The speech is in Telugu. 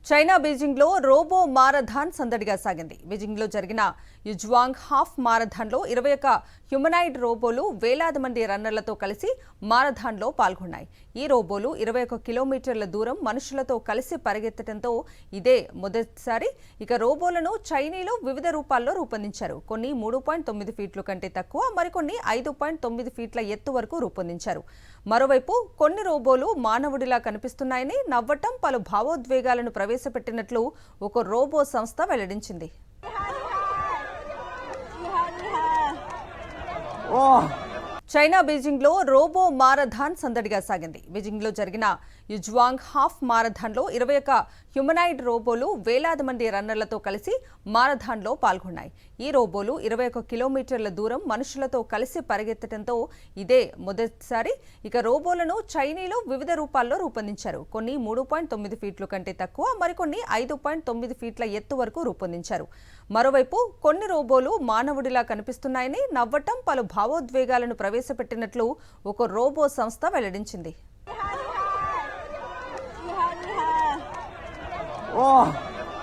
చైనా బీజింగ్లో రోబో మారథాన్ సందడిగా సాగింది. బీజింగ్లో జరిగిన యుజ్వాంగ్ హాఫ్ మారథాన్లో 21 హ్యూమనాయిడ్ రోబోలు వేలాది మంది రన్నర్లతో కలిసి మారథాన్లో పాల్గొన్నాయి. ఈ రోబోలు 21 కిలోమీటర్ల దూరం మనుషులతో కలిసి పరిగెత్తడంతో ఇదే మొదటిసారి. ఇక రోబోలను చైనీలో వివిధ రూపాల్లో రూపొందించారు. కొన్ని 3.9 ఫీట్ల కంటే తక్కువ, మరికొన్ని 5.9 ఫీట్ల ఎత్తు వరకు రూపొందించారు. మరోవైపు కొన్ని రోబోలు మానవుడిలా కనిపిస్తున్నాయని, నవ్వటం, పలు భావోద్వేగాలను ప్రవేశపెట్టినట్లు ఒక రోబో సంస్థ వెల్లడించింది. చైనా బీజింగ్లో రోబో మారథాన్ సందడిగా సాగింది. బీజింగ్లో జరిగిన యుజ్వాంగ్ హాఫ్ మారథాన్లో 21 హ్యూమనాయిడ్ రోబోలు వేలాది మంది రన్నర్లతో కలిసి మారథాన్లో పాల్గొన్నాయి. ఈ రోబోలు 21 కిలోమీటర్ల దూరం మనుషులతో కలిసి పరిగెత్తడంతో ఇదే మొదటిసారి. ఇక రోబోలను చైనీలో వివిధ రూపాల్లో రూపొందించారు. కొన్ని 3.9 ఫీట్ల కంటే తక్కువ, మరికొన్ని 5.9 ఫీట్ల ఎత్తు వరకు రూపొందించారు. మరోవైపు కొన్ని రోబోలు మానవుడిలా కనిపిస్తున్నాయని, నవ్వటం, పలు భావోద్వేగాలను ప్రవేశపెట్టినట్లు ఒక రోబో సంస్థ వెల్లడించింది.